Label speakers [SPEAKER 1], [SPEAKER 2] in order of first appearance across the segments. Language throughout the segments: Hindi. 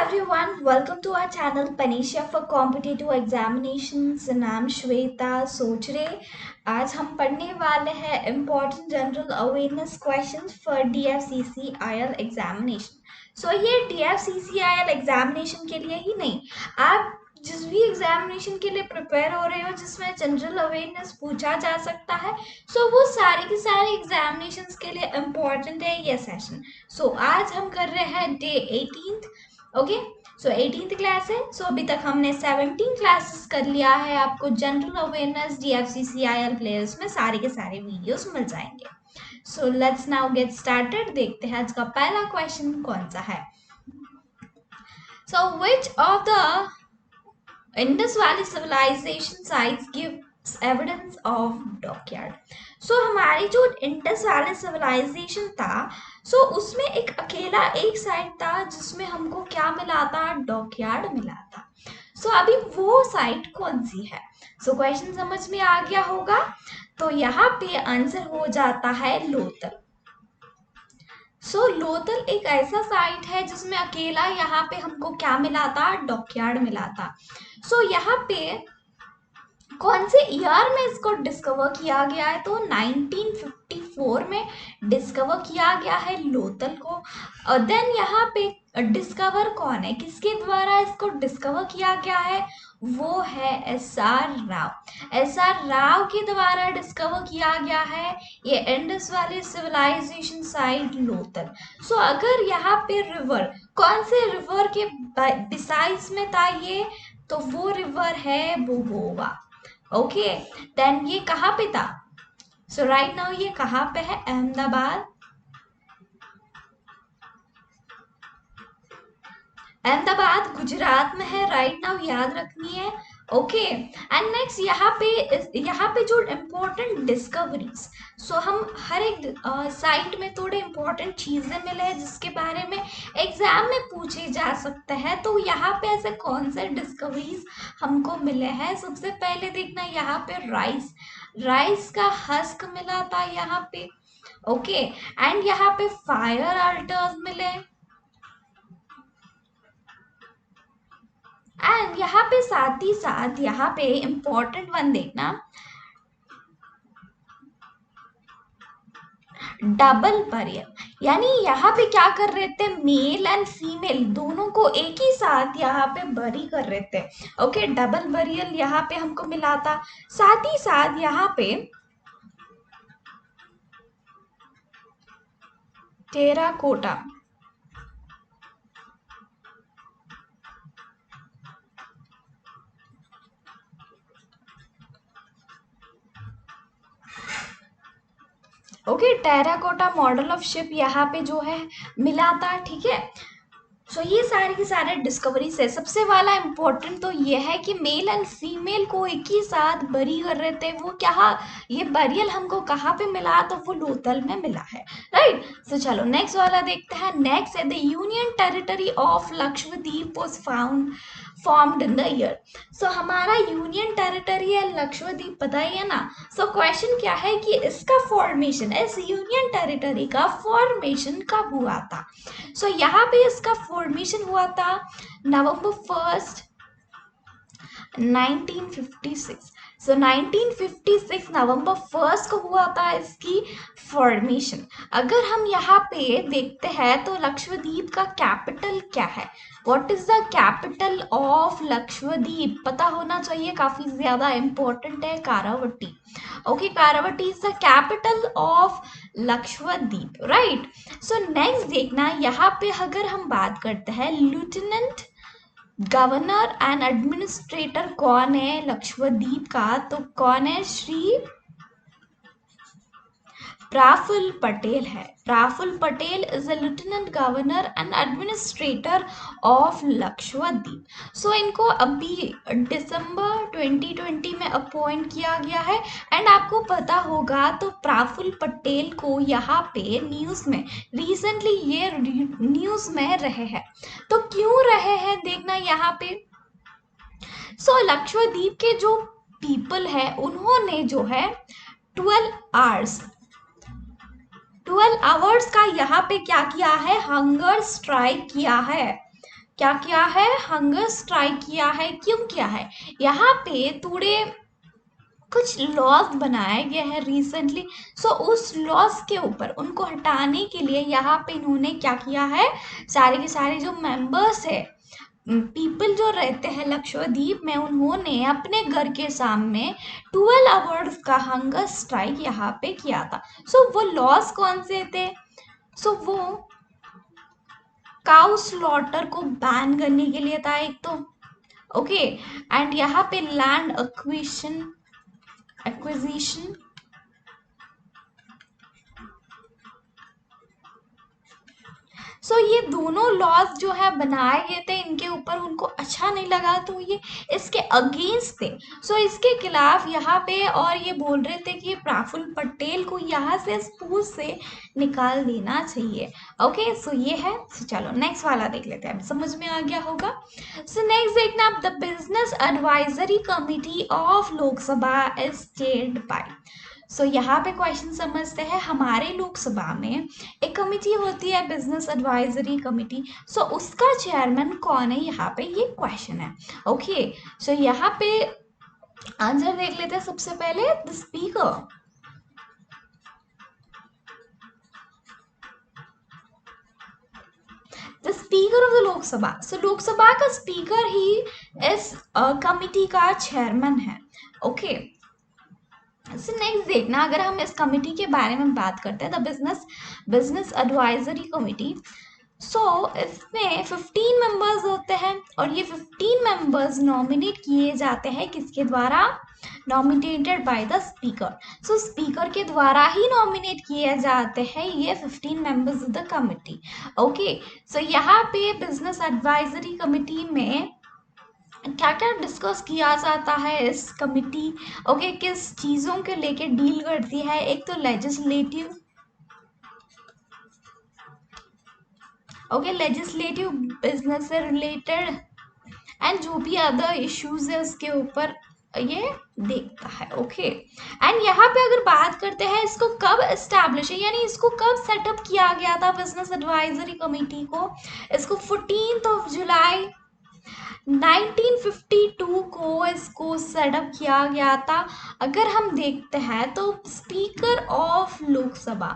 [SPEAKER 1] everyone, welcome to our channel Panisha for Competitive Examinations. नाम श्वेता सोचरे। आज हम पढ़ने वाले हैं Important General Awareness Questions for DFCC IL Examination. So ये DFCC IL Examination के लिए ही नहीं, आप जिस भी एग्जामिनेशन के लिए प्रिपेयर हो रहे हो जिसमें जनरल अवेयरनेस पूछा जा सकता है, सो वो सारे के सारे एग्जामिनेशंस के लिए इम्पोर्टेंट है ये सेशन। सो आज हम कर रहे हैं डे 18th। ओके, सो 18th क्लास है। सो अभी तक हमने 17 क्लासेस कर लिया है। आपको general awareness DFCC IL players में सारे के सारे वीडियोस मिल जाएंगे। So let's now get started. देखते हैं आज का पहला क्वेश्चन कौन सा है। So which of the Indus Valley civilisation sites gives evidence of dockyard. So हमारी जो इंडस वैली सिविलाइजेशन था, सो उसमें एक अकेला एक साइट था जिसमें हमको क्या मिला था, डॉकयार्ड मिला था। सो अभी वो साइट कौन सी है? सो क्वेश्चन समझ में आ गया होगा। तो यहाँ पे आंसर हो जाता है लोथल। सो लोथल एक ऐसा साइट है जिसमें अकेला यहाँ पे हमको क्या मिला था, डॉकयार्ड मिला था। सो यहाँ पे कौन से ईयर में इसको डिस्कवर किया गया है? तो 1954 में डिस्कवर किया गया है लोथल को। देन यहाँ पे डिस्कवर कौन है, किसके द्वारा इसको डिस्कवर किया गया है? वो है SR राव। SR राव के द्वारा डिस्कवर किया गया है ये Indus Valley civilisation site Lothal. So अगर यहाँ पे रिवर, कौन से रिवर के बिसाइड्स में था ये? तो वो रिवर है बोगोवा। ओके, देन ये कहाँ पे था? सो राइट नाउ ये कहाँ पे है? अहमदाबाद। अहमदाबाद गुजरात में है। राइट नाउ याद रखनी है। ओके, एंड नेक्स्ट यहाँ पे जो इम्पोर्टेंट डिस्कवरीज, सो हम हर एक साइट में थोड़े इम्पोर्टेंट चीजें मिले हैं जिसके बारे में एग्जाम में पूछे जा सकते हैं। तो यहाँ पे ऐसे कौन से डिस्कवरीज हमको मिले हैं? सबसे पहले देखना, यहाँ पे राइस का हस्क मिला था यहाँ पे। ओके, एंड यहाँ पे फायर अल्टर्स मिले, एंड यहाँ पे साथ ही साथ यहाँ पे इम्पोर्टेंट वन देखना, डबल बरियल। यानी यहाँ पे क्या कर रहे थे, मेल एंड फीमेल दोनों को एक ही साथ यहाँ पे बरी कर रहे थे। ओके, डबल बरियल यहाँ पे हमको मिला था। साथ ही साथ यहाँ पे terracotta, okay, terracotta model of ship यहाँ पे जो है मिला था। ठीक है, सो ये सारे के सारे डिस्कवरीज है। सबसे वाला इम्पोर्टेंट तो ये है कि मेल एंड फीमेल को एक ही साथ बरी कर रहे थे। वो क्या, ये बरियल हमको कहाँ पे मिला? तो वो लोथल में मिला है। राइट, सो चलो नेक्स्ट वाला देखते हैं। नेक्स्ट है the union territory of Lakshadweep was formed in the year. So हमारा यूनियन टेरिटरी है लक्षद्वीप, पता ही है ना। सो क्वेश्चन क्या है कि इसका फॉर्मेशन, इस यूनियन टेरिटरी का फॉर्मेशन कब हुआ था? सो यहाँ पे इसका फॉर्मेशन हुआ था नवंबर 1st 1956। सो 1956 नवंबर 1st को हुआ था इसकी फॉर्मेशन। अगर हम यहाँ पे देखते हैं तो लक्षद्वीप का कैपिटल क्या है? What is the capital of Lakshadweep? पता होना चाहिए, काफी ज्यादा इंपॉर्टेंट है। Kavaratti. Okay, Kavaratti is the capital of Lakshadweep. Right, so next देखना, यहाँ पे अगर हम बात करते हैं लेफ्टिनेंट गवर्नर एंड एडमिनिस्ट्रेटर कौन है लक्षद्वीप का? तो कौन है? श्री प्राफुल पटेल है। Praful Patel is a lieutenant governor and administrator of Lakshadweep. So इनको अभी दिसंबर 2020 में अपॉइंट किया गया है। एंड आपको पता होगा तो प्राफुल पटेल को यहाँ पे न्यूज में रिसेंटली ये न्यूज में रहे हैं। तो क्यों रहे हैं देखना यहाँ पे। सो लक्षद्वीप के जो पीपल है उन्होंने जो है 12 आवर्स का यहाँ पे क्या किया है, हंगर स्ट्राइक किया है। क्या किया है, हंगर स्ट्राइक किया है, क्यों किया है, यहाँ पे थोड़े कुछ लॉज बनाए गए हैं रिसेंटली। सो उस लॉज के ऊपर उनको हटाने के लिए यहाँ पे इन्होंने क्या किया है, सारे के सारे जो मेंबर्स है, पीपल जो रहते हैं लक्षद्वीप में, उन्होंने अपने घर के सामने 12 आवर्स का हंगर स्ट्राइक यहाँ पे किया था। सो वो लॉस कौन से थे, सो वो काउ स्लॉटर को बैन करने के लिए था एक तो, ओके, एंड यहाँ पे लैंड एक्विजिशन, सो ये दोनों लॉज जो है बनाए गए थे, इनके ऊपर उनको अच्छा नहीं लगा तो ये इसके अगेंस्ट थे। सो इसके खिलाफ यहाँ पे और ये बोल रहे थे कि प्रफुल्ल पटेल को यहाँ से इस पोस्ट से निकाल देना चाहिए। ओके, सो ये है। सो चलो नेक्स्ट वाला देख लेते हैं, समझ में आ गया होगा। सो नेक्स्ट देखना, आप the business advisory committee of Lok Sabha is chaired by. So यहाँ पे क्वेश्चन समझते हैं, हमारे लोकसभा में एक कमिटी होती है बिजनेस एडवाइजरी कमिटी। सो उसका चेयरमैन कौन है, यहाँ पे ये क्वेश्चन है। ओके, सो यहाँ पे आंसर देख लेते हैं। सबसे पहले the speaker, the speaker of the Lok Sabha. So Lok Sabha का स्पीकर ही इस कमिटी का चेयरमैन है। ओके, नेक्स्ट देखना, अगर हम इस कमिटी के बारे में बात करते हैं, द बिजनेस एडवाइजरी कमिटी। सो इसमें 15 मेंबर्स होते हैं और ये 15 मेंबर्स नॉमिनेट किए जाते हैं, किसके द्वारा, nominated by the speaker. So speaker के द्वारा ही नॉमिनेट किए जाते हैं ये 15 members of the committee. Okay, so यहाँ पे बिजनेस एडवाइजरी कमिटी में क्या क्या डिस्कस किया जाता है इस कमिटी, ओके, किस चीज़ों के लेके डील करती है, एक तो लेजिस्लेटिव, ओके, लेजिस्लेटिव बिजनेस से रिलेटेड एंड जो भी अदर इश्यूज है उसके ऊपर ये देखता है। ओके, एंड यहाँ पे अगर बात करते हैं इसको कब एस्टैब्लिश है, यानी इसको कब सेटअप किया गया था बिजनेस एडवाइजरी कमेटी को, इसको 14 जुलाई 1952 को इसको सेटअप किया गया था। अगर हम देखते हैं तो speaker of Lok Sabha,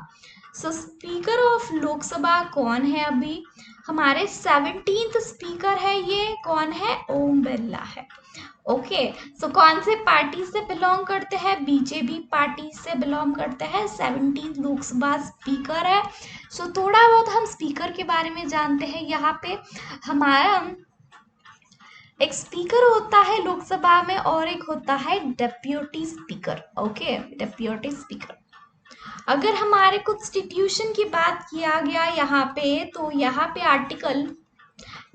[SPEAKER 1] so speaker of Lok Sabha कौन है, अभी हमारे 17th स्पीकर है, ये कौन है, ओम बिरला है। ओके, सो कौन से पार्टी से बिलोंग करते हैं, बीजेपी पार्टी से बिलोंग करते हैं, 17th लोकसभा स्पीकर है। सो थोड़ा बहुत हम स्पीकर के बारे में जानते हैं। यहाँ पे हमारा एक स्पीकर होता है लोकसभा में और एक होता है deputy speaker. Okay, deputy speaker. अगर हमारे कॉन्स्टिट्यूशन की बात किया गया यहाँ पे, तो यहाँ पे आर्टिकल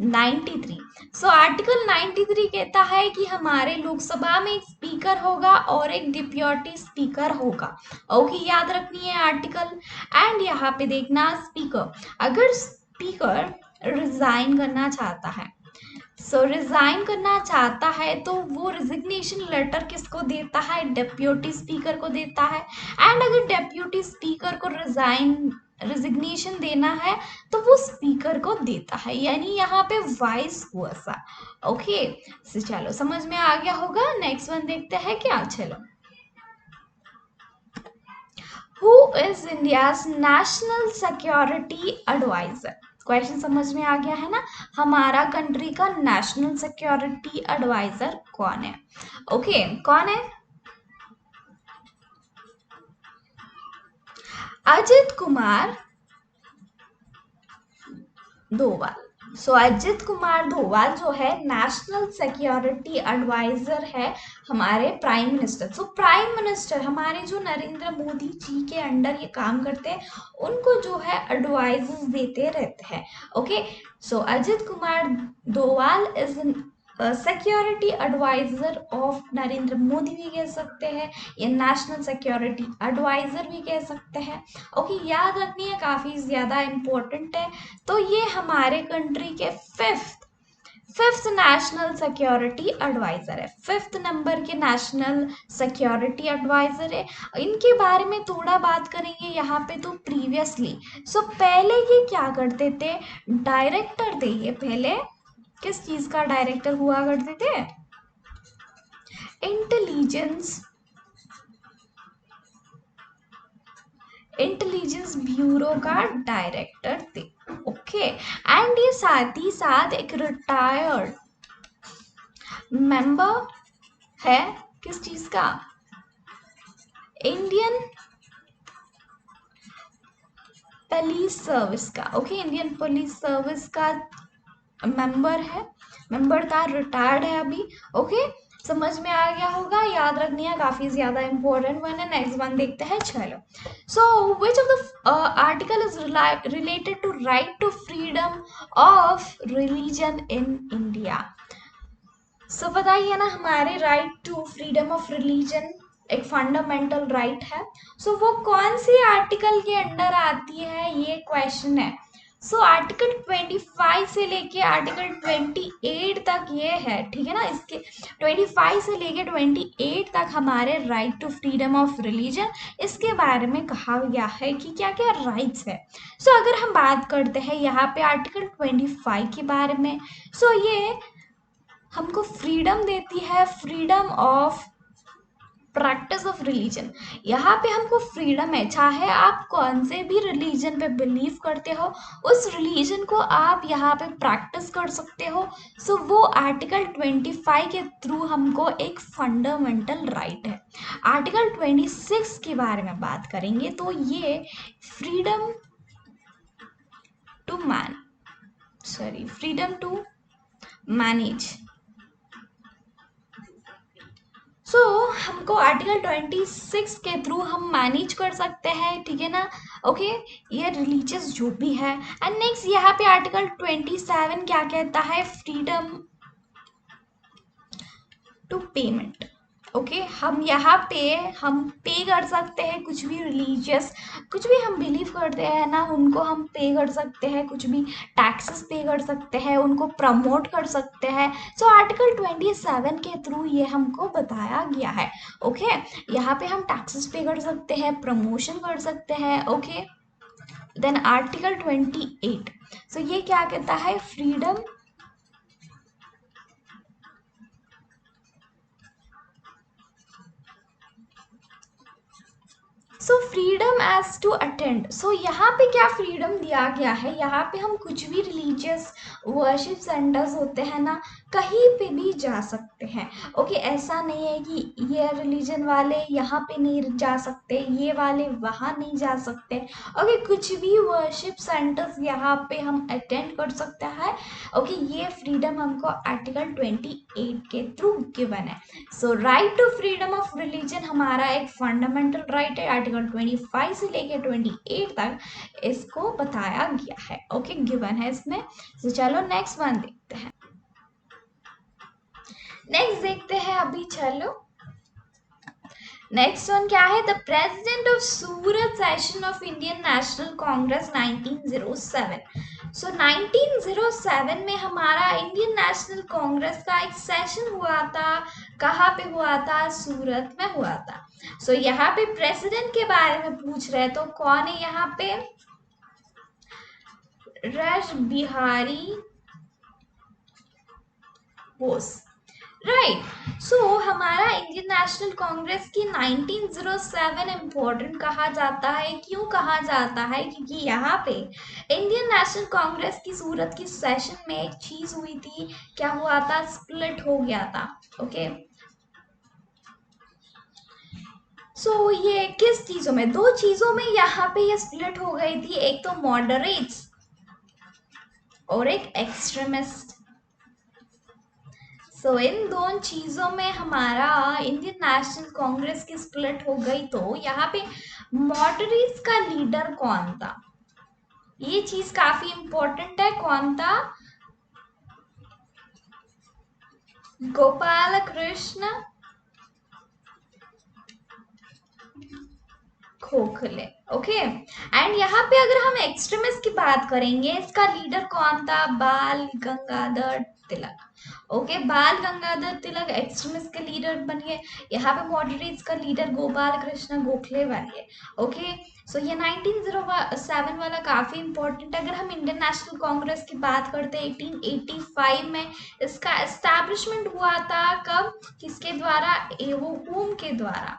[SPEAKER 1] 93, सो आर्टिकल 93 कहता है कि हमारे लोकसभा में एक स्पीकर होगा और एक डिप्यूटी स्पीकर होगा। ओके, याद रखनी है आर्टिकल। एंड यहाँ पे देखना, स्पीकर, अगर स्पीकर रिजाइन करना चाहता है, सो रिजाइन करना चाहता है तो वो रिजिग्नेशन लेटर किसको देता है, डेप्यूटी स्पीकर को देता है। एंड अगर डेप्यूटी स्पीकर को रिजिग्नेशन देना है तो वो स्पीकर को देता है, यानी यहाँ पे वाइस वर्सा। ओके, सो चलो समझ में आ गया होगा। नेक्स्ट वन देखते हैं क्या, चलो, who is India's national security adviser. Question समझ में आ गया है ना, हमारा कंट्री का नेशनल सिक्योरिटी एडवाइजर कौन है। ओके, कौन है, अजित कुमार डोवाल। सो अजित कुमार डोवाल जो है नेशनल सिक्योरिटी एडवाइजर है हमारे prime minister. So prime minister हमारे जो नरेंद्र मोदी जी के अंडर ये काम करते हैं, उनको जो है एडवाइजेस देते रहते हैं। Okay, so Ajit Kumar Doval is security adviser of Narendra Modi भी कह सकते हैं, या नेशनल सिक्योरिटी एडवाइजर भी कह सकते हैं। ओके, याद रखनी है, काफ़ी ज़्यादा इम्पोर्टेंट है। तो ये हमारे कंट्री के फिफ्थ नेशनल सिक्योरिटी एडवाइजर है, 5th नंबर के नेशनल सिक्योरिटी एडवाइजर है। इनके बारे में थोड़ा बात करेंगे यहाँ पे। तो प्रीवियसली, सो पहले ये क्या करते थे, डायरेक्टर थे ये पहले, किस चीज का डायरेक्टर हुआ करते थे? इंटेलिजेंस इंटेलिजेंस ब्यूरो का डायरेक्टर थे। ओके, एंड ये साथ ही साथ एक रिटायर्ड मेंबर है किस चीज का? इंडियन पुलिस सर्विस का। ओके, इंडियन पुलिस सर्विस का मेंबर है, मेंबर था, रिटायर्ड है अभी। ओके, समझ में आ गया होगा, याद रखनी है, काफी ज्यादा इंपॉर्टेंट वन है। नेक्स्ट वन देखते हैं, चलो। So which of the article is related to right to freedom of religion in India? So बताइए ना, हमारे right to freedom of religion एक फंडामेंटल राइट है। सो वो कौन सी आर्टिकल के अंडर आती है, ये क्वेश्चन है। सो आर्टिकल 25 से लेके आर्टिकल 28 तक ये है, ठीक है ना। इसके 25 से लेके 28 तक हमारे right to freedom of religion, इसके बारे में कहा गया है कि क्या क्या राइट्स है। सो अगर हम बात करते हैं यहाँ पे आर्टिकल 25 के बारे में, सो ये हमको फ्रीडम देती है, freedom of practice of religion. यहाँ पे हमको फ्रीडम है, चाहे आप कौन से भी रिलीजन पे बिलीव करते हो, उस रिलीजन को आप यहाँ पे प्रैक्टिस कर सकते हो। सो वो आर्टिकल 25 के थ्रू हमको एक फंडामेंटल राइट है। आर्टिकल 26 के बारे में बात करेंगे तो ये freedom to freedom to manage. So हमको आर्टिकल 26 के थ्रू हम मैनेज कर सकते हैं, ठीक है ना। ओके, ये रिलीजियस जो भी है। एंड नेक्स्ट यहाँ पे आर्टिकल 27 क्या कहता है? Freedom to payment. ओके, हम यहाँ पे हम पे कर सकते हैं कुछ भी रिलीजियस, कुछ भी हम बिलीव करते हैं ना, उनको हम पे कर सकते हैं, कुछ भी टैक्सेस पे कर सकते हैं, उनको प्रमोट कर सकते हैं। सो आर्टिकल 27 के थ्रू ये हमको बताया गया है। ओके, यहाँ पे हम टैक्सेस पे कर सकते हैं, प्रमोशन कर सकते हैं। ओके, देन आर्टिकल 28, सो ये क्या कहता है? Freedom so freedom as to attend. So यहाँ पे क्या फ्रीडम दिया गया है? यहाँ पे हम कुछ भी रिलीजियस वर्शिप सेंटर्स होते हैं ना, कहीं पे भी जा सकते हैं। ओके, ऐसा नहीं है कि ये रिलीजन वाले यहाँ पे नहीं जा सकते, ये वाले वहाँ नहीं जा सकते। ओके, कुछ भी वर्शिप सेंटर्स यहाँ पे हम अटेंड कर सकते हैं। ओके, ये फ्रीडम हमको आर्टिकल 28 के थ्रू गिवन है। So right to freedom of religion हमारा एक फंडामेंटल राइट है, आर्टिकल 25 से लेके 28 तक इसको बताया गया है। ओके, गिवन है इसमें। तो चलो नेक्स्ट वन देखते हैं। नेक्स्ट देखते हैं अभी, चलो नेक्स्ट वन क्या है? The president of Surat session of Indian national Congress 1907। सो 1907 में हमारा इंडियन नेशनल कांग्रेस का एक सेशन हुआ था। कहाँ पे हुआ था? सूरत में हुआ था। सो यहाँ पे प्रेसिडेंट के बारे में पूछ रहे, तो कौन है यहाँ पे? राज बिहारी बोस, राइट। सो हमारा इंडियन नेशनल कांग्रेस की 1907 इम्पोर्टेंट कहा जाता है। क्यों कहा जाता है? क्योंकि यहाँ पे इंडियन नेशनल कांग्रेस की सूरत की सेशन में एक चीज हुई थी, क्या हुआ था? स्प्लिट हो गया था। ओके, सो ये किस चीजों में? दो चीजों में यहाँ पे ये स्प्लिट हो गई थी, एक तो मॉडरेट्स और एक एक्सट्रीमिस्ट। सो इन दोनों चीजों में हमारा इंडियन नेशनल कांग्रेस की स्प्लिट हो गई। तो यहाँ पे मॉडरेट्स का लीडर कौन था? ये चीज काफी इंपॉर्टेंट है। कौन था? गोपाल कृष्ण खोखले। ओके, एंड यहाँ पे अगर हम एक्सट्रीमिस्ट की बात करेंगे, इसका लीडर कौन था? बाल गंगाधर तिलक। ओके, बाल गंगाधर तिलक एक्सट्रीमिस्ट के लीडर बनिए। यहाँ पे मॉडरेट्स का लीडर गोपाल कृष्ण गोखले बनिए। ओके, सो ये 1907 वाला काफी इंपॉर्टेंट है। अगर हम इंडियन नेशनल कांग्रेस की बात करते हैं 1885 में इसका एस्टैब्लिशमेंट हुआ था। कब? किसके द्वारा? एवो हुम के द्वारा।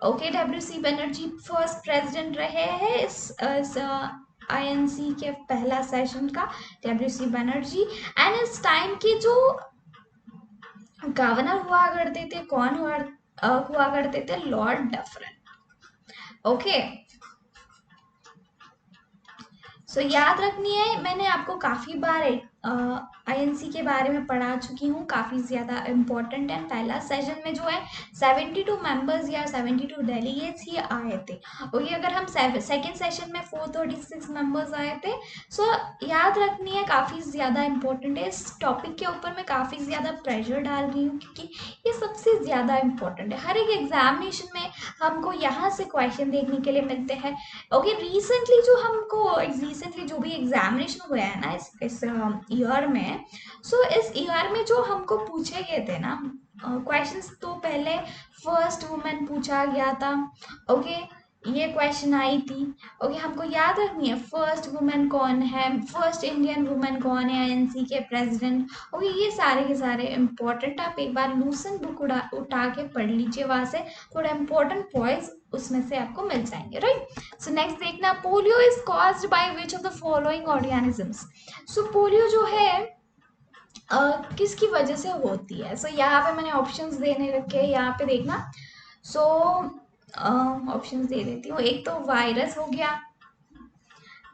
[SPEAKER 1] Okay, W C Banerjee first president रहे हैं इस आईएनसी के पहला सेशन का, डब्ल्यू सी बनर्जी। एंड इस टाइम के जो गवर्नर हुआ करते थे, कौन हुआ करते थे? Lord Dufferin. ओके, सो याद रखनी है, मैंने आपको काफ़ी बार आईएनसी के बारे में पढ़ा चुकी हूँ, काफ़ी ज़्यादा इम्पोर्टेंट है। पहला सेशन में जो है 72 मेंबर्स या 72 डेलीगेट्स ही आए थे। ओके, अगर हम सेकेंड सेशन में 436 मेंबर्स आए थे। सो याद रखनी है, काफ़ी ज़्यादा इम्पोर्टेंट है। इस टॉपिक के ऊपर मैं काफ़ी ज़्यादा प्रेशर डाल रही हूँ क्योंकि ये सबसे ज़्यादा इम्पोर्टेंट है। हर एक एग्जामिनेशन में हमको यहाँ से क्वेश्चन देखने के लिए मिलते हैं। ओके, रिसेंटली जो भी एग्जामिनेशन हुआ है ना इस ईयर में, सो इस ईयर में जो हमको पूछे गए थे ना क्वेश्चंस, तो पहले फर्स्ट वुमेन पूछा गया था। ओके, ये क्वेश्चन आई थी। ओके, हमको याद रखनी है फर्स्ट वुमेन कौन है, फर्स्ट इंडियन वुमेन कौन है आईएनसी के प्रेसिडेंट। ओके, ये सारे के सारे इंपॉर्टेंट, आप एक बार लूसन बुक उठा के पढ़ लीजिए, वहां से थोड़ा इंपॉर्टेंट पॉइंट्स उसमें से आपको मिल जाएंगे, राइट। सो नेक्स्ट देखना, polio is caused by which of the following organisms. So polio जो है किसकी वजह से होती है? सो यहाँ पे मैंने ऑप्शंस देने रखे हैं, यहाँ पे देखना। सो ऑप्शंस दे देती हूँ। एक तो वायरस हो गया,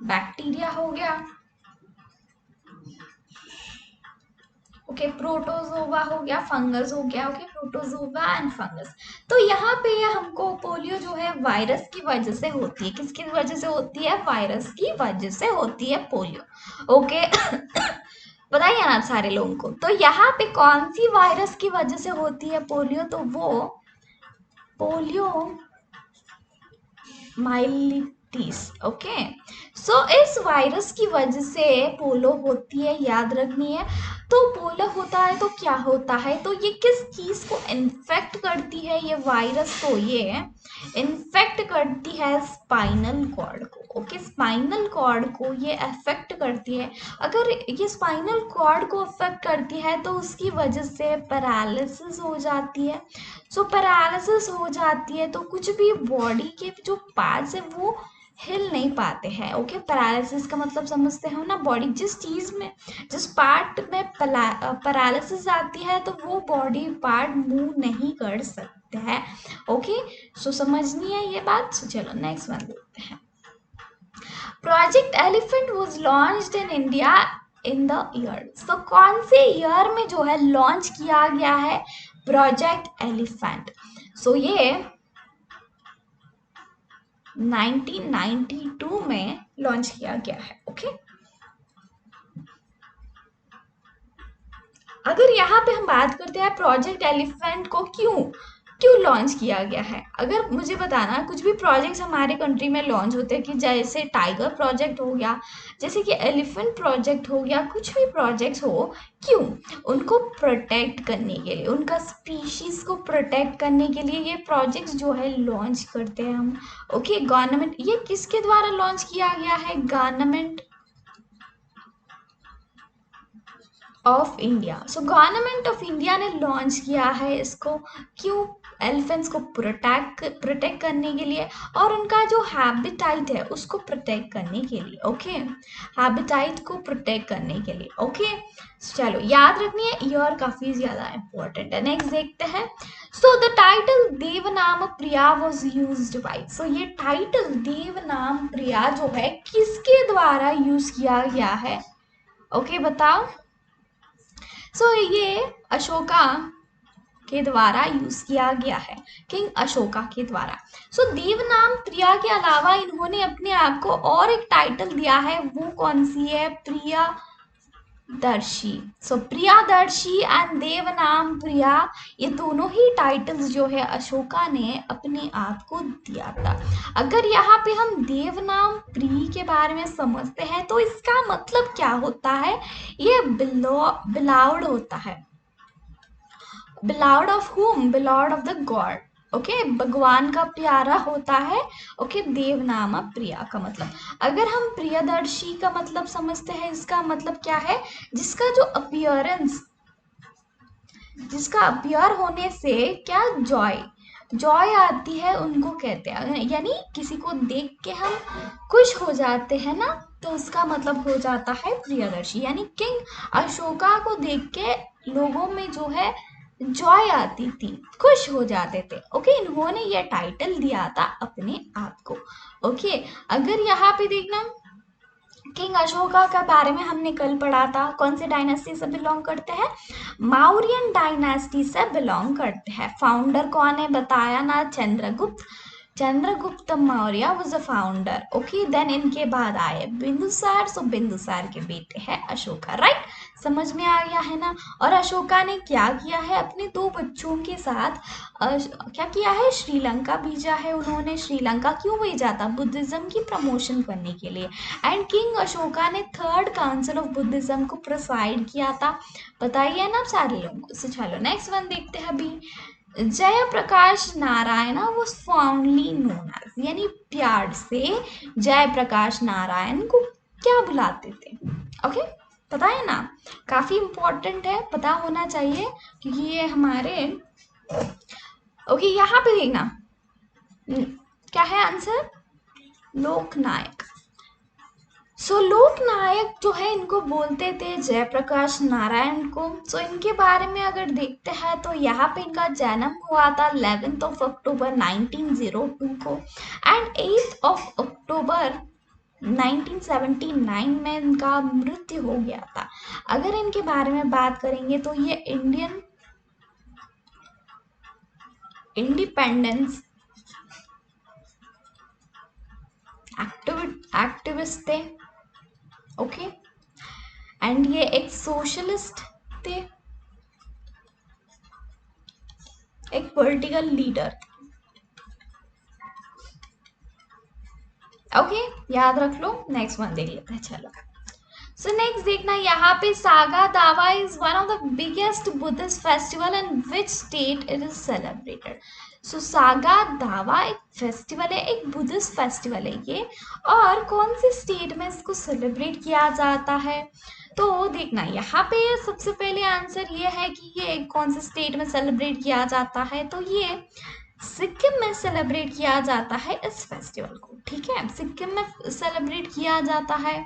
[SPEAKER 1] बैक्टीरिया हो गया, ओके, प्रोटोजोवा हो गया, फंगस हो गया। Okay, protozoa and fungus. तो यहाँ पे हमको पोलियो जो है वायरस की वजह से होती है। किसकी वजह से होती है? वायरस की वजह से होती है पोलियो। ओके बताइए ना सारे लोगों को। तो यहाँ पे कौन सी वायरस की वजह से होती है पोलियो? तो वो पोलियो माइलिटिस। ओके, सो इस वायरस की वजह से पोलो होती है, याद रखनी है। तो पोलो होता है तो क्या होता है? तो ये किस चीज को इन्फेक्ट करती है? ये वायरस तो ये इन्फेक्ट करती है स्पाइनल कॉर्ड को। ओके, स्पाइनल कॉर्ड को ये अफेक्ट करती है। अगर ये स्पाइनल कॉर्ड को अफेक्ट करती है तो उसकी वजह से पैरालिसिस हो जाती है। सो पैरालिसिस हो जाती है तो कुछ भी बॉडी के जो पार्ट्स है वो हिल नहीं पाते हैं। ओके, पैरालिसिस का मतलब समझते हो ना, बॉडी जिस पार्ट में पैरालिसिस आती है तो वो बॉडी पार्ट मूव नहीं कर सकते हैं। ओके, सो समझनी है ये बात। सो चलो नेक्स्ट वन देखते हैं। Project elephant was launched in India in the year. तो कौन से ईयर में जो है लॉन्च किया गया है प्रोजेक्ट एलिफेंट? सो ये 1992 में लॉन्च किया गया है। ओके, अगर यहाँ पे हम बात करते हैं प्रोजेक्ट एलिफेंट को क्यों लॉन्च किया गया है, अगर मुझे बताना। कुछ भी प्रोजेक्ट्स हमारे कंट्री में लॉन्च होते हैं कि जैसे टाइगर प्रोजेक्ट हो गया, जैसे कि एलिफेंट प्रोजेक्ट हो गया, कुछ भी प्रोजेक्ट्स हो, क्यों? उनको प्रोटेक्ट करने के लिए, उनका स्पीशीज को प्रोटेक्ट करने के लिए ये प्रोजेक्ट्स जो है लॉन्च करते हैं हम। ओके, गवर्नमेंट, ये किसके द्वारा लॉन्च किया गया है? Government of India. So government of India ने लॉन्च किया है इसको। क्यों? एलिफेंट्स को प्रोटेक्ट करने के लिए, और उनका जो हैबिटाइट है उसको प्रोटेक्ट करने के लिए। ओके, हैबिटाइट को प्रोटेक्ट करने के लिए। ओके, चलो याद रखनी है, ईयर काफी ज्यादा इंपॉर्टेंट है। नेक्स्ट देखते हैं। So the title Devanam Priya was used by. So ये टाइटल देवनाम प्रिया जो है किसके द्वारा यूज किया गया है? ओके, बताओ। सो ये अशोका के द्वारा यूज किया गया है, किंग अशोका के द्वारा। सो देवनाम प्रिया के अलावा इन्होंने अपने आप को और एक टाइटल दिया है, वो कौन सी है? प्रिया दर्शी। सो प्रियादर्शी एंड देवनाम प्रिया, ये दोनों ही टाइटल्स जो है अशोका ने अपने आप को दिया था। अगर यहाँ पे हम देवनाम प्रिय के बारे में समझते हैं तो इसका मतलब क्या होता है, ये बिलाउड होता है। बिलाउड ऑफ हुम, beloved of the God. Okay, भगवान का प्यारा होता है। ओके, देवनामा प्रिया का मतलब, अगर हम प्रियदर्शी का मतलब समझते हैं, इसका मतलब क्या है, जिसका जो अपीयरेंस, जिसका अपीयर होने से क्या जॉय, जॉय आती है, उनको कहते हैं, यानी किसी को देख के हम खुश हो जाते हैं ना, तो उसका मतलब हो जाता है प्रियदर्शी। यानी किंग अशोका को देख के लोगों में जो है जॉय आती थी, खुश हो जाते थे। ओके, इन्होंने ये टाइटल दिया था अपने आप को। ओके, अगर यहाँ पे देखना, किंग अशोका के बारे में हमने कल पढ़ा था, कौन से डायनेस्टी से बिलोंग करते हैं, मौर्यन डायनेस्टी से बिलोंग करते हैं। फाउंडर कौन है बताया ना, Chandragupta, Chandragupta Maurya was the founder. Okay, then इनके बाद आए बिंदुसार, सो बिंदुसार के बेटे हैं अशोका। राइट, समझ में आ गया है ना। और अशोका ने क्या किया है, अपने दो बच्चों के साथ क्या किया है, श्रीलंका भेजा है उन्होंने। श्रीलंका क्यों भेजा था, बुद्धिज्म की प्रमोशन करने के लिए। एंड किंग अशोका ने थर्ड काउंसिल ऑफ बुद्धिज्म को प्रिसाइड किया था, बताइए ना सारे लोगों को। So, चलो नेक्स्ट वन देखते हैं अभी। Jayaprakash Narayan was fondly known as, यानी प्यार से जयप्रकाश नारायण को क्या बुलाते थे। ओके, पता है ना, काफी इंपॉर्टेंट है, पता होना चाहिए, क्योंकि ये हमारे, ओके यहाँ पे देखना क्या है आंसर, लोकनायक। सो लोकनायक जो है, इनको बोलते थे जयप्रकाश नारायण को। सो इनके बारे में अगर देखते हैं तो यहाँ पे इनका जन्म हुआ था 11th ऑफ अक्टूबर 1902 को, एंड 8th ऑफ अक्टूबर 1979 में इनका मृत्यु हो गया था। अगर इनके बारे में बात करेंगे तो ये इंडियन इंडिपेंडेंस एक्टिविस्ट थे। ओके, एंड ये एक सोशलिस्ट थे, एक पॉलिटिकल लीडर। ओके, याद रख लो। नेक्स्ट वन देख लेते हैं, चलो। सो नेक्स्ट देखना, यहाँ पे सागा दावा is one of the biggest Buddhist festival in which state it is celebrated. So saga दावा एक फेस्टिवल है, एक बुद्धिस्ट फेस्टिवल है ये, और कौन से स्टेट में इसको सेलिब्रेट किया जाता है, तो देखना यहाँ पे सबसे पहले आंसर ये है कि ये कौन से स्टेट में सेलिब्रेट किया जाता है, तो ये सिक्किम में सेलिब्रेट किया जाता है इस फेस्टिवल को। ठीक है, सिक्किम में सेलिब्रेट किया जाता है।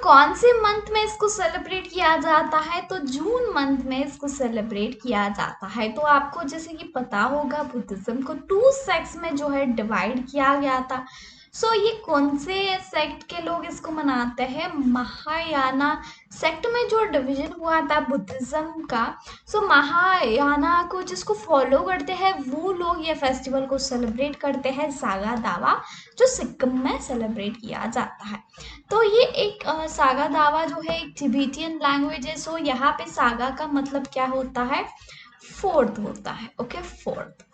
[SPEAKER 1] कौन से मंथ में इसको सेलिब्रेट किया जाता है, तो जून मंथ में इसको सेलिब्रेट किया जाता है। तो आपको जैसे कि पता होगा, बुद्धिज्म को 2 सेक्ट्स में जो है डिवाइड किया गया था। ये कौन से सेक्ट के लोग इसको मनाते हैं, महायाना सेक्ट में जो डिवीजन हुआ था बुद्धिज्म का। महायाना को जिसको फॉलो करते हैं वो लोग ये फेस्टिवल को सेलिब्रेट करते हैं, सागा दावा, जो सिक्किम में सेलिब्रेट किया जाता है। तो ये एक सागा दावा जो है एक तिबेटियन लैंग्वेज है। यहाँ पे सागा का मतलब क्या होता है, फोर्थ होता है। Okay, fourth.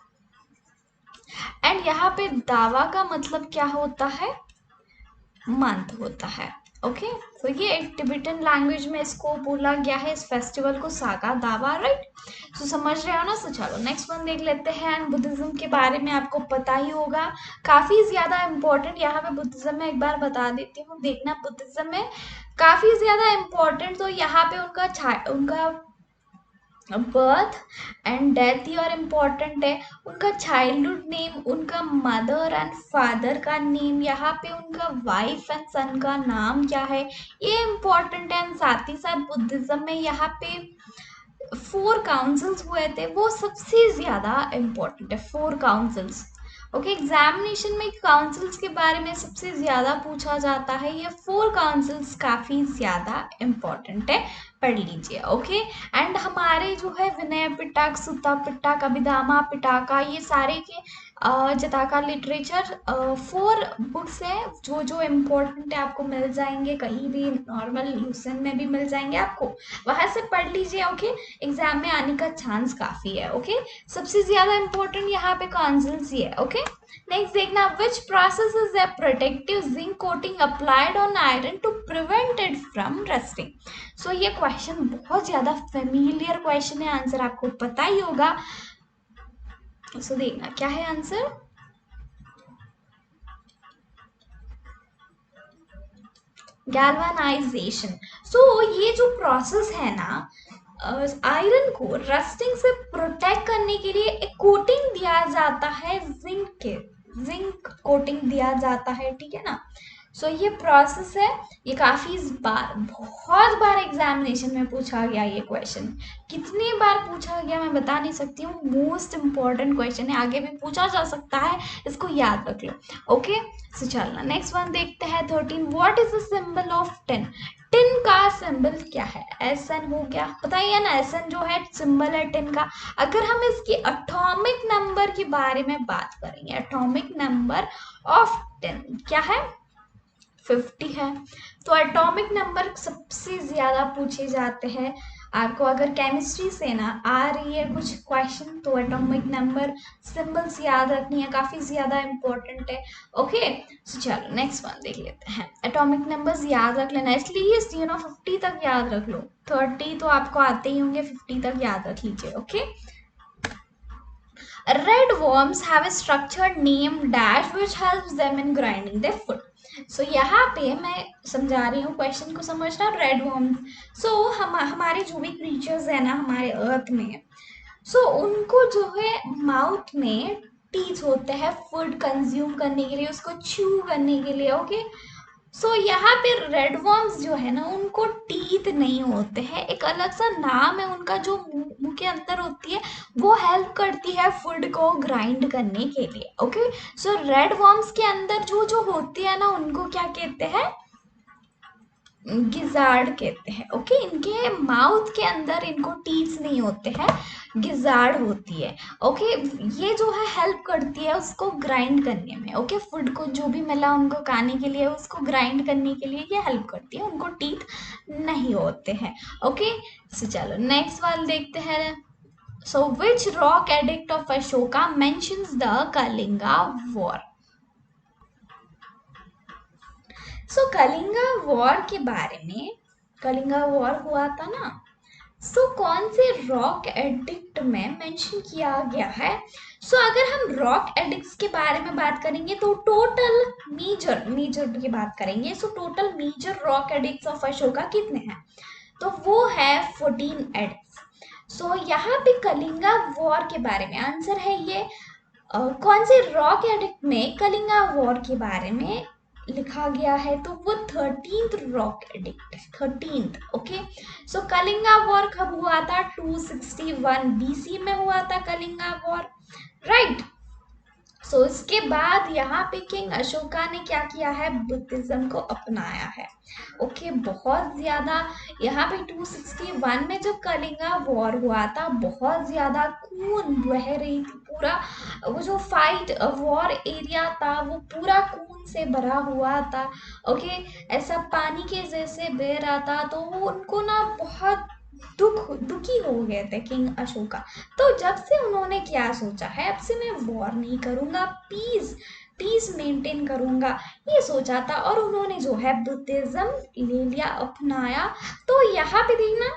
[SPEAKER 1] एंड यहाँ पे दावा का मतलब क्या होता है, मंथ होता है। ओके, तो ये एक टिबेटन लैंग्वेज में इसको बोला गया है, इस फेस्टिवल को सागा दावा। राइट, तो समझ रहे हो ना। चलो नेक्स्ट वन देख लेते हैं। एंड बुद्धिज्म के बारे में आपको पता ही होगा, काफी ज्यादा इंपॉर्टेंट। यहाँ पे बुद्धिज्म में एक बार बता देती हूँ, देखना बुद्धिज्म में काफी ज्यादा इंपॉर्टेंट। तो यहाँ पे उनका बर्थ एंड डेथ ही और इम्पॉर्टेंट है, उनका चाइल्डहुड नेम, उनका मदर एंड फादर का नेम, यहाँ पे उनका वाइफ एंड सन का नाम क्या है, ये इम्पॉर्टेंट है। साथ ही साथ बुद्धिज्म में यहाँ पे 4 काउंसिल्स हुए थे, वो सबसे ज्यादा इम्पोर्टेंट है, 4 काउंसिल्स। ओके, एग्जामिनेशन में काउंसिल्स के बारे में सबसे ज्यादा पूछा जाता है, ये 4 काउंसिल्स काफी ज्यादा इम्पोर्टेंट है, पढ़ लीजिए। ओके, एंड हमारे जो है विनय पिटक, सुता पिटक, अभिधामा पिटाका, ये सारे के जताका लिटरेचर 4 बुक्स है जो जो इम्पोर्टेंट है, आपको मिल जाएंगे कहीं भी, नॉर्मल यूसन में भी मिल जाएंगे आपको, वहां से पढ़ लीजिए। ओके, एग्जाम में आने का चांस काफी है। ओके, सबसे ज्यादा इम्पोर्टेंट यहाँ पे कॉन्सेप्ट्स ही है। ओके, नेक्स्ट देखना, which process is a protective zinc coating applied on iron to prevent it from rusting. So ये क्वेश्चन बहुत ज्यादा फेमिलियर क्वेश्चन है, आंसर आपको पता ही होगा। सो देखना क्या है आंसर। गैल्वेनाइजेशन। सो ये जो प्रोसेस है ना, आयरन को रस्टिंग से प्रोटेक्ट करने के लिए एक कोटिंग दिया जाता है, जिंक कोटिंग दिया जाता है, ठीक है ना। सो ये प्रोसेस है, ये काफी बार, बहुत बार एग्जामिनेशन में पूछा गया ये क्वेश्चन। कितनी बार पूछा गया मैं बता नहीं सकती हूँ, मोस्ट इम्पॉर्टेंट क्वेश्चन है, आगे भी पूछा जा सकता है, इसको याद रख लो। ओके, सो चलना नेक्स्ट वन देखते हैं 13, what is the symbol of tin. Tin का सिंबल क्या है? SN हो गया, पता ही है ना, SN जो है सिंबल है टिन का। अगर हम इसकी एटॉमिक नंबर के बारे में बात करेंगे, एटॉमिक नंबर ऑफ टिन क्या है? 50 है। तो एटॉमिक नंबर सबसे ज्यादा पूछे जाते हैं आपको, अगर केमिस्ट्री से ना आ रही है कुछ क्वेश्चन, तो एटॉमिक नंबर सिंबल्स याद रखनी है, काफी ज्यादा इंपॉर्टेंट है। ओके, तो चलो नेक्स्ट वन देख लेते हैं। एटॉमिक नंबर्स याद रख लेना, इसलिए 50 तक याद रख लो, 30 तो आपको आते ही होंगे, 50 तक याद रख लीजिए। Okay, red worms have a structured name dash which helps them in grinding their food. So यहाँ पे मैं समझा रही हूँ, क्वेश्चन को समझना। रेड वर्म्स, सो हमारे जो भी क्रीचर्स है ना हमारे अर्थ में, सो उनको जो है माउथ में टीथ होते हैं फूड कंज्यूम करने के लिए, उसको च्यू करने के लिए। ओके, सो यहाँ पे रेड वर्म्स जो है ना, उनको टीथ नहीं होते हैं, एक अलग सा नाम है उनका, जो मुंह के अंदर होती है, वो हेल्प करती है फूड को ग्राइंड करने के लिए। ओके, सो रेड वर्म्स के अंदर जो जो होती है ना, उनको क्या कहते हैं? गिजार्ड कहते हैं। ओके, इनके माउथ के अंदर इनको टीथ नहीं होते हैं, गिजार्ड होती है। ओके, ये जो है हेल्प करती है उसको ग्राइंड करने में। ओके, फूड को जो भी मिला उनको खाने के लिए, उसको ग्राइंड करने के लिए ये हेल्प करती है, उनको टीथ नहीं होते हैं। ओके, सो चलो नेक्स्ट वाला देखते हैं। So which rock edict of Ashoka mentions the Kalinga war. So Kalinga war के बारे में, कलिंगा वॉर हुआ था ना, सो कौन से रॉक एडिक्ट में मेंशन किया गया है? सो अगर हम रॉक एडिक्ट्स के बारे में बात करेंगे तो टोटल मेजर की बात करेंगे, so total major rock edicts of Ashoka कितने हैं? तो वो है 14 एडिक्ट्स। सो यहाँ पे कलिंगा वॉर के बारे में आंसर है ये, कौन से रॉक एडिक्ट में कलिंगा वॉर के बारे में लिखा गया है, तो वो 13th रॉक एडिक्ट है, 13th। ओके, सो कलिंगा वॉर कब हुआ था? 261 BC में हुआ था कलिंगा वॉर, राइट। सो इसके बाद यहाँ पे किंग अशोका ने क्या किया है? बुद्धिज्म को अपनाया है। ओके, बहुत ज्यादा यहाँ पे 261 में जब कलिंगा वॉर हुआ था, बहुत ज्यादा खून बह रही थी, पूरा वो जो फाइट वॉर एरिया था वो पूरा खून से भरा हुआ था। ओके, ऐसा पानी के जैसे बह रहा था, तो वो उनको ना बहुत दुखी हो गए थे किंग अशोका। तो जब से उन्होंने क्या सोचा है, अब से मैं वॉर नहीं करूंगा, पीस मेंटेन करूंगा, ये सोचा था, और उन्होंने जो है बुद्धिज्म ले लिया, अपनाया। तो यहाँ पे देखना,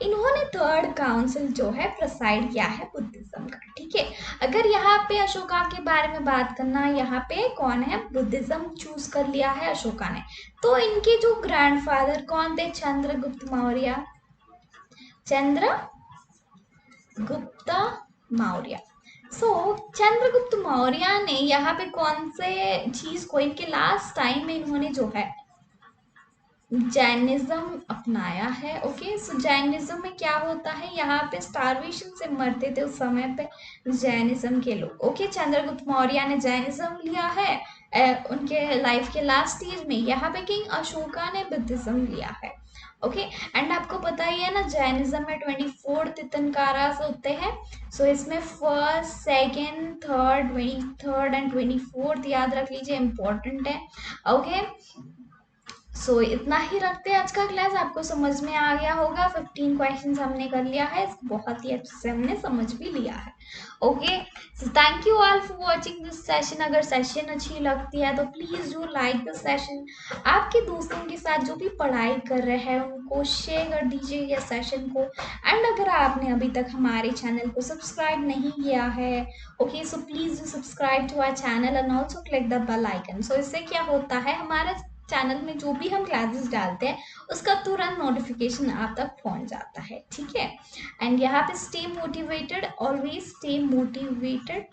[SPEAKER 1] इन्होंने थर्ड काउंसिल जो है प्रिसाइड किया है बुद्धिज्म का, ठीक है। अगर यहाँ पे अशोका के बारे में बात करना, यहाँ पे कौन है? बुद्धिज्म चूज कर लिया है अशोका ने। तो इनके जो ग्रैंडफादर कौन थे? चंद्रगुप्त मौर्य, चंद्रगुप्त मौर्य। सो चंद्रगुप्त मौर्य ने यहाँ पे कौन से चीज को, इनके लास्ट टाइम में इन्होंने जो है जैनिज्म अपनाया है। ओके, सो जैनिज्म में क्या होता है, यहाँ पे स्टारवेशन से मरते थे उस समय पे जैनिज्म के लोग। ओके, चंद्रगुप्त मौर्य ने जैनिज्म लिया है, उनके लाइफ के लास्ट स्टेज में यहाँ पे किंग अशोका ने बुद्धिज्म लिया है। ओके, एंड आपको पता ही है ना, जैनिज्म में 24 तीर्थंकरास होते हैं। सो इसमें first, second, third, 23rd and 24th याद रख लीजिए, इंपॉर्टेंट है। ओके, सो इतना ही रखते हैं आज का क्लास। आपको समझ में आ गया होगा, 15 क्वेश्चंस हमने कर लिया है, इसको बहुत ही अच्छे से हमने समझ भी लिया है। Okay, so thank you all for watching this session. अगर सेशन अच्छी लगती है तो please do like this session. आपके दोस्तों के साथ जो भी पढ़ाई कर रहे हैं उनको शेयर कर दीजिए ये सेशन को। एंड अगर आपने अभी तक हमारे चैनल को सब्सक्राइब नहीं किया है, okay, so please do subscribe to our channel and also click the bell icon. So इससे क्या होता है, हमारा चैनल में जो भी हम क्लासेस डालते हैं उसका तुरंत नोटिफिकेशन आप तक पहुंच जाता है, ठीक है। एंड यहाँ पे stay motivated, always stay motivated.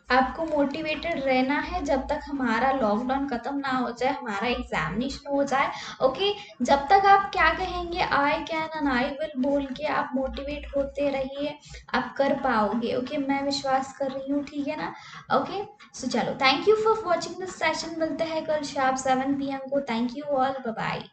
[SPEAKER 1] आपको मोटिवेटेड रहना है जब तक हमारा लॉकडाउन खत्म ना हो जाए, हमारा एग्जामिनेशन हो जाए। ओके, जब तक आप क्या कहेंगे, I can and I will बोल के आप मोटिवेट होते रहिए, आप कर पाओगे। ओके, मैं विश्वास कर रही हूँ, ठीक है ना। ओके, सो चलो, thank you for watching this session. मिलते हैं कल शाम 7 PM को। Thank you all, bye bye.